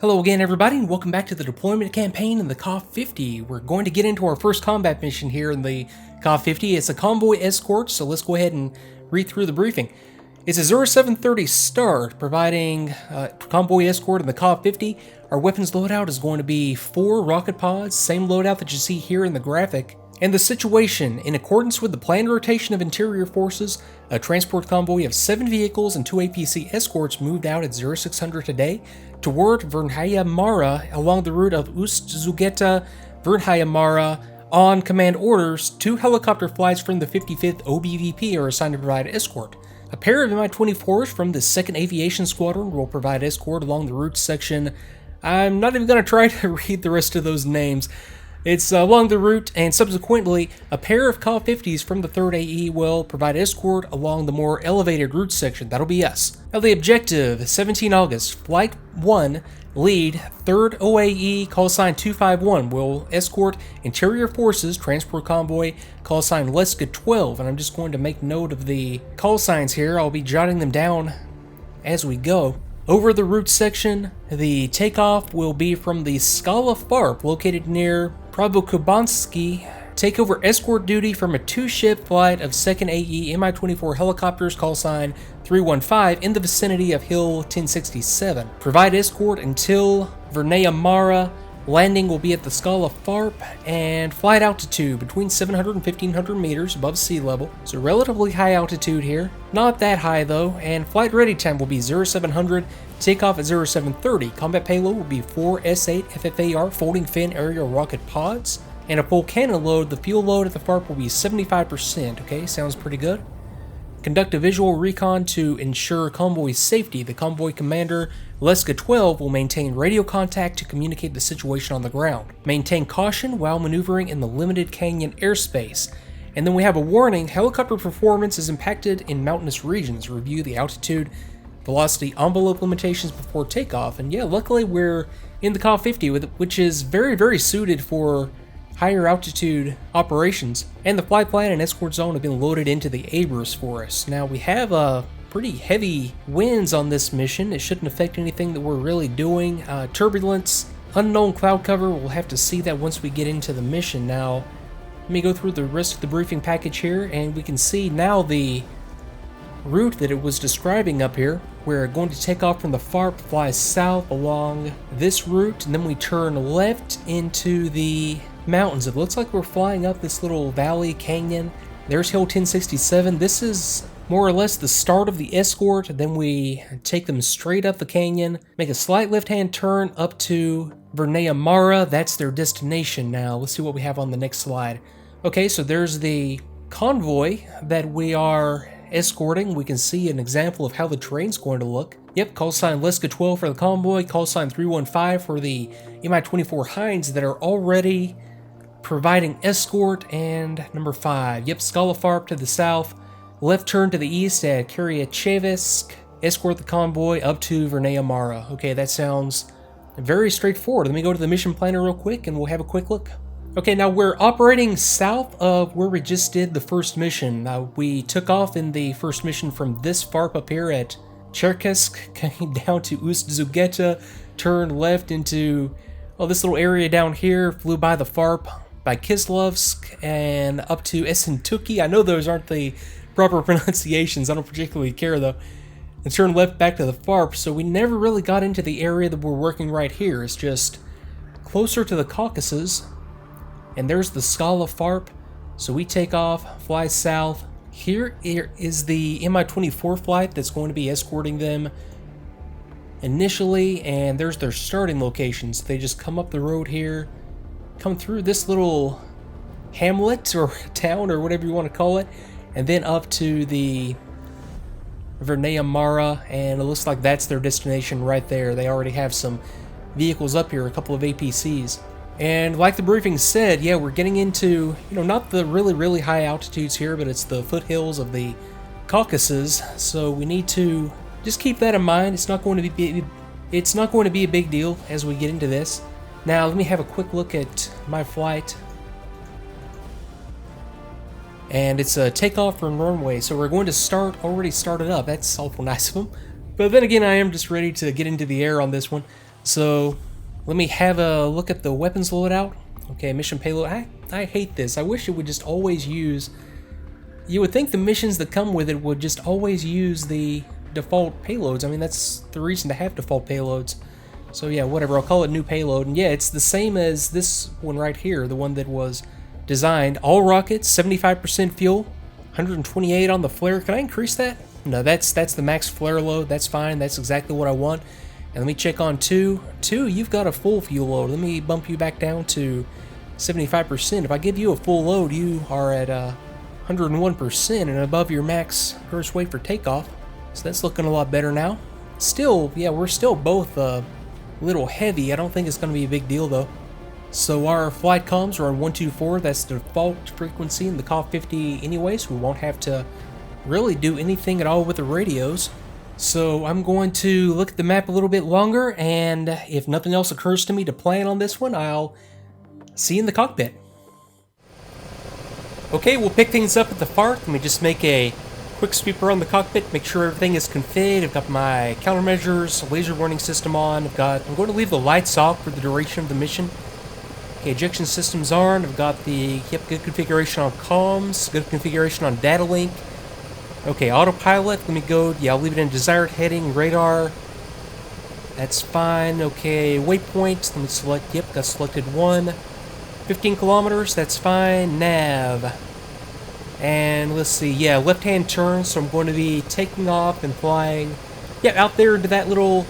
Hello again everybody and welcome back to the deployment campaign in the Ka-50. We're going to get into our first combat mission here in the Ka-50. It's a convoy escort, so let's go ahead and read through the briefing. It's a 0730 start, providing convoy escort in the Ka-50. Our weapons loadout is going to be 4 rocket pods, same loadout that you see here in the graphic. And the situation: in accordance with the planned rotation of interior forces, a transport convoy of 7 vehicles and 2 APC escorts moved out at 0600 today toward Vernhaya Mara along the route of Ust-Zugeta Vernhaya Mara. On command orders, 2 helicopter flights from the 55th OBVP are assigned to provide escort. A pair of Mi-24s from the 2nd Aviation Squadron will provide escort along the route section. I'm not even going to try to read the rest of those names. It's along the route, and subsequently, a pair of Ka-50s from the 3rd AE will provide escort along the more elevated route section. That'll be us. Now the objective, 17 August, Flight 1, lead, 3rd OAE, call sign 251, will escort interior forces, transport convoy, call sign Leska 12, and I'm just going to make note of the call signs here. I'll be jotting them down as we go. Over the route section, the takeoff will be from the Skala FARP located near Prabukobansky. Take over escort duty from a 2-ship flight of 2nd AE Mi-24 helicopters, call sign 315, in the vicinity of Hill 1067. Provide escort until Vernhaya Mara. Landing will be at the Skala FARP, and flight altitude between 700 and 1500 meters above sea level. So relatively high altitude here. Not that high though, and flight ready time will be 0700, takeoff at 0730. Combat payload will be 4 S8 FFAR folding fin aerial rocket pods, and a full cannon load. The fuel load at the FARP will be 75%, okay, sounds pretty good. Conduct a visual recon to ensure convoy safety. The convoy commander, Leska 12, will maintain radio contact to communicate the situation on the ground. Maintain caution while maneuvering in the limited canyon airspace. And then we have a warning: helicopter performance is impacted in mountainous regions. Review the altitude, velocity envelope limitations before takeoff. And yeah, luckily we're in the Ka-50, which is very suited for higher altitude operations, and the flight plan and escort zone have been loaded into the Abras for us. Now we have pretty heavy winds on this mission. It shouldn't affect anything that we're really doing. Turbulence, unknown cloud cover, we'll have to see that once we get into the mission. Now let me go through the rest of the briefing package here, and we can see now the route that it was describing up here. We're going to take off from the FARP, fly south along this route, and then we turn left into the mountains. It looks like we're flying up this little valley canyon. There's Hill 1067. This is more or less the start of the escort. Then we take them straight up the canyon, make a slight left-hand turn up to Vernhaya Mara. That's their destination. Now let's see what we have on the next slide. Okay, so there's the convoy that we are escorting. We can see an example of how the terrain's going to look. Yep, call sign Leska 12 for the convoy, call sign 315 for the Mi-24 Hinds that are already providing escort, and number 5. Yep, Skala FARP to the south, left turn to the east at Kiryachevsk, escort the convoy up to Vernhaya Mara. Okay, that sounds very straightforward. Let me go to the mission planner real quick and we'll have a quick look. Okay, now we're operating south of where we just did the first mission. We took off in the first mission from this FARP up here at Cherkassk, came down to Ust-Zugeta, turned left into this little area down here, flew by the FARP, by Kislovsk, and up to Essentuki. I know those aren't the proper pronunciations, I don't particularly care though. And turned left back to the FARP, so we never really got into the area that we're working right here. It's just closer to the Caucasus. And there's the Skala FARP, so we take off, fly south. Here is the Mi-24 flight that's going to be escorting them initially, and there's their starting locations. They just come up the road here, come through this little hamlet or town or whatever you want to call it, and then up to the Vernhaya Mara, and it looks like that's their destination right there. They already have some vehicles up here, a couple of APCs. And like the briefing said, yeah, we're getting into, not the really high altitudes here, but it's the foothills of the Caucasus, so we need to just keep that in mind. It's not going to be a big deal as we get into this. Now let me have a quick look at my flight. And it's a takeoff from runway, so we're going to already started up. That's awful nice of them. But then again, I am just ready to get into the air on this one. So let me have a look at the weapons loadout. Okay, mission payload. I hate this. I wish it would just always use... You would think the missions that come with it would just always use the default payloads. I mean, that's the reason to have default payloads. So yeah, whatever, I'll call it new payload. And yeah, it's the same as this one right here, the one that was designed. All rockets, 75% fuel, 128 on the flare. Can I increase that? No, that's the max flare load. That's fine, that's exactly what I want. And let me check on 2. 2, you've got a full fuel load. Let me bump you back down to 75%. If I give you a full load, you are at 101% and above your max gross weight for takeoff. So that's looking a lot better now. Still, yeah, we're still both a little heavy. I don't think it's going to be a big deal though. So our flight comms are on 124. That's the default frequency in the Ka-50 anyways. We won't have to really do anything at all with the radios. So I'm going to look at the map a little bit longer, and if nothing else occurs to me to plan on this one, I'll see you in the cockpit. Okay, we'll pick things up at the FARC. Let me just make a quick sweep around the cockpit, make sure everything is configured. I've got my countermeasures, laser warning system on. I'm going to leave the lights off for the duration of the mission. Okay, ejection systems on. I've got the good configuration on comms, good configuration on data link. Okay, autopilot, let me go, yeah, I'll leave it in desired heading, radar, that's fine. Okay, waypoint, let me select, yep, got selected 1, 15 kilometers, that's fine. Nav, and let's see, yeah, left-hand turn, so I'm going to be taking off and flying, yeah, out there into that little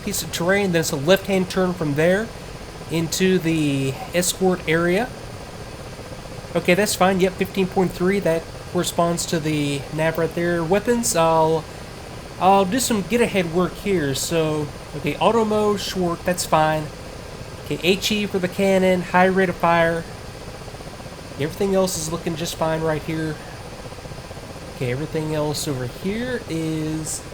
piece of terrain. Then it's a left-hand turn from there into the escort area. Okay, that's fine, yep, 15.3, that corresponds to the nav right there. Weapons, I'll do some get ahead work here. So okay, auto mode short, that's fine. Okay, HE for the cannon, high rate of fire. Everything else is looking just fine right here. Okay, everything else over here is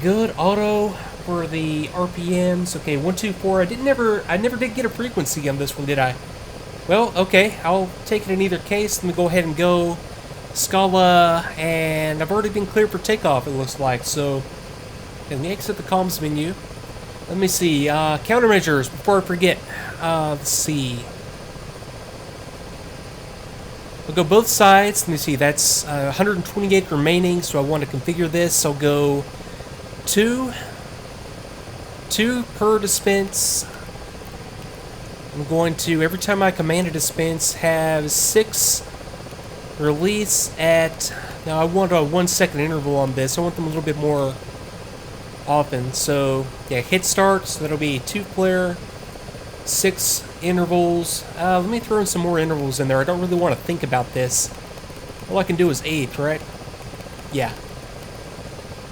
good. Auto for the RPMs. Okay, 124. I never did get a frequency on this one, did I? Well, okay, I'll take it in either case. Let me go ahead and go Scala, and I've already been cleared for takeoff, it looks like. So let me exit the comms menu. Let me see, countermeasures before I forget. Let's see, we'll go both sides. Let me see, that's 128 remaining, so I want to configure this. I'll go 2 per dispense. I'm going to, every time I command a dispense, have 6 release at, now I want a 1 second interval on this. I want them a little bit more often. So yeah, hit start, so that'll be 2 flare, 6 intervals. Let me throw in some more intervals in there. I don't really want to think about this. All I can do is 8, right? Yeah.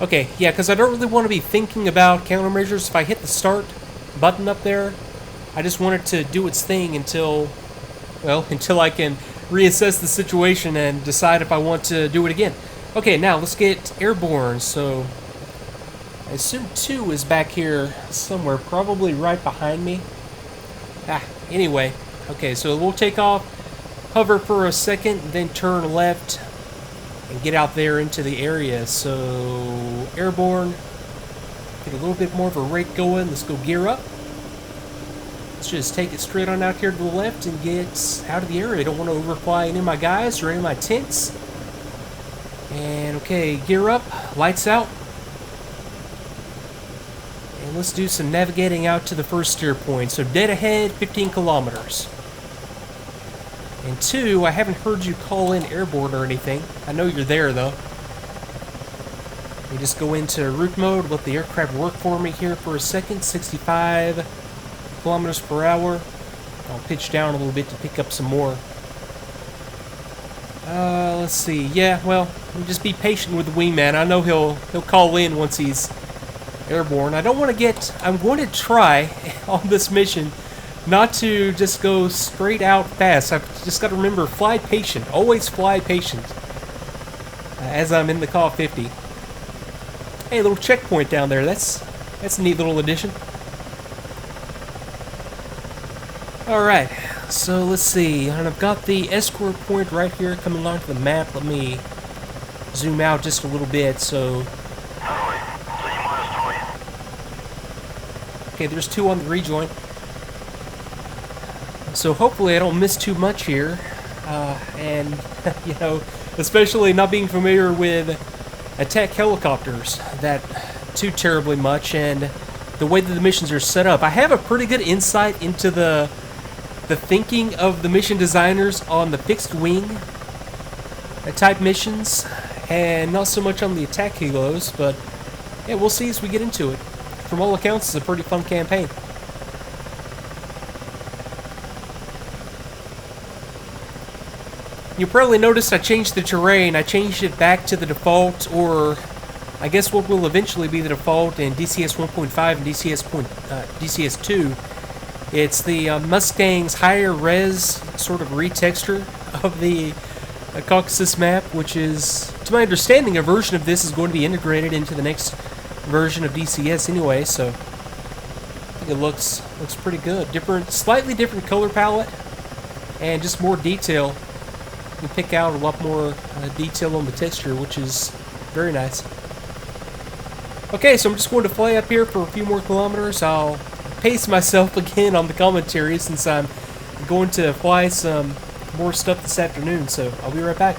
Okay, yeah, because I don't really want to be thinking about countermeasures. If I hit the start button up there, I just want it to do its thing until I can reassess the situation and decide if I want to do it again. Okay, now let's get airborne. So I assume 2 is back here somewhere, probably right behind me. Anyway, okay, so we'll take off, hover for a second, then turn left and get out there into the area. So airborne, get a little bit more of a rate going. Let's go gear up. Let's just take it straight on out here to the left and get out of the area. I don't want to overfly any of my guys or any of my tents. And okay, gear up, lights out. And let's do some navigating out to the first steer point. So dead ahead, 15 kilometers. And 2, I haven't heard you call in airborne or anything. I know you're there though. We just go into route mode, let the aircraft work for me here for a second. 65 kilometers per hour. I'll pitch down a little bit to pick up some more. Let's see. Yeah, well, just be patient with the wingman. I know he'll call in once he's airborne. I don't want to get. I'm going to try on this mission not to just go straight out fast. I've just got to remember, fly patient. Always fly patient. As I'm in the Ka-50. Hey, a little checkpoint down there. That's a neat little addition. Alright, so let's see, and I've got the escort point right here coming onto the map. Let me zoom out just a little bit. So Okay, there's 2 on the rejoin. So hopefully I don't miss too much here. And, you know, especially not being familiar with attack helicopters that too terribly much, and the way that the missions are set up. I have a pretty good insight into the thinking of the mission designers on the fixed wing type missions, and not so much on the attack helos, but yeah, we'll see as we get into it. From all accounts, it's a pretty fun campaign. You probably noticed I changed the terrain. I changed it back to the default, or I guess what will eventually be the default in DCS 1.5 and DCS 2. It's the Mustang's higher res sort of retexture of the Caucasus map, which is, to my understanding, a version of this is going to be integrated into the next version of DCS anyway, so I think it looks pretty good. Slightly different color palette, and just more detail. You can pick out a lot more detail on the texture, which is very nice. Okay, so I'm just going to fly up here for a few more kilometers. I'll pace myself again on the commentary since I'm going to fly some more stuff this afternoon, so I'll be right back.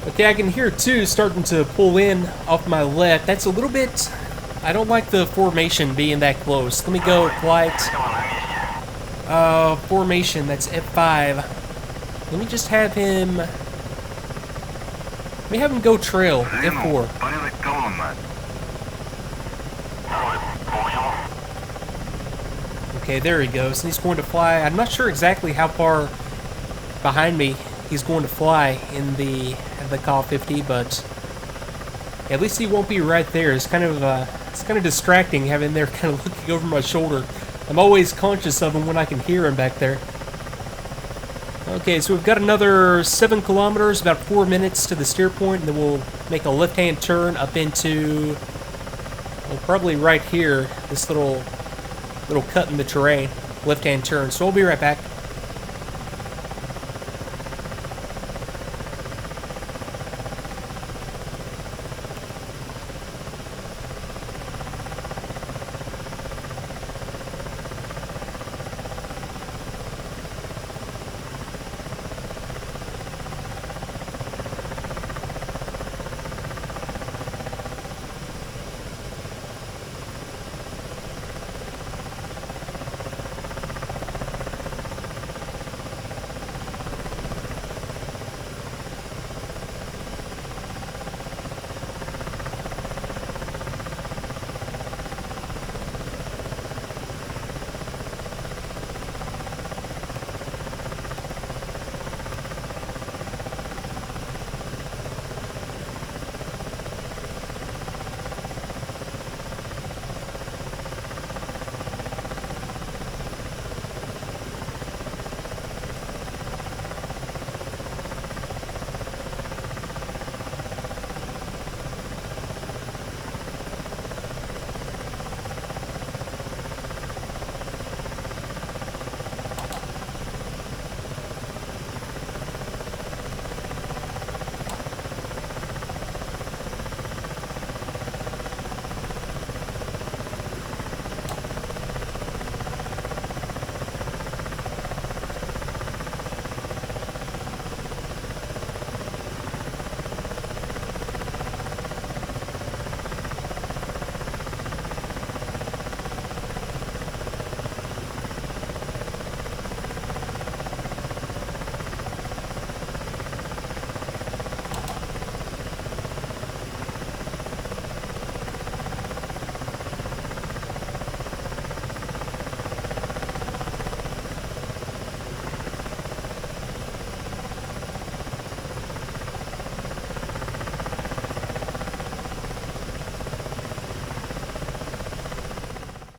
Okay, I can hear two starting to pull in off my left. That's a little bit... I don't like the formation being that close. Let me go flight. Formation, that's F5. Let me just have him... Let me have him go trail, F4. Okay, there he goes. And he's going to fly. I'm not sure exactly how far behind me he's going to fly in the Ka-50, but at least he won't be right there. It's kind of distracting having there kind of looking over my shoulder. I'm always conscious of him when I can hear him back there. Okay, so we've got another 7 kilometers, about 4 minutes to the steer point, and then we'll make a left-hand turn up into, well, probably right here, this little cut in the terrain, left-hand turn. So I'll be right back.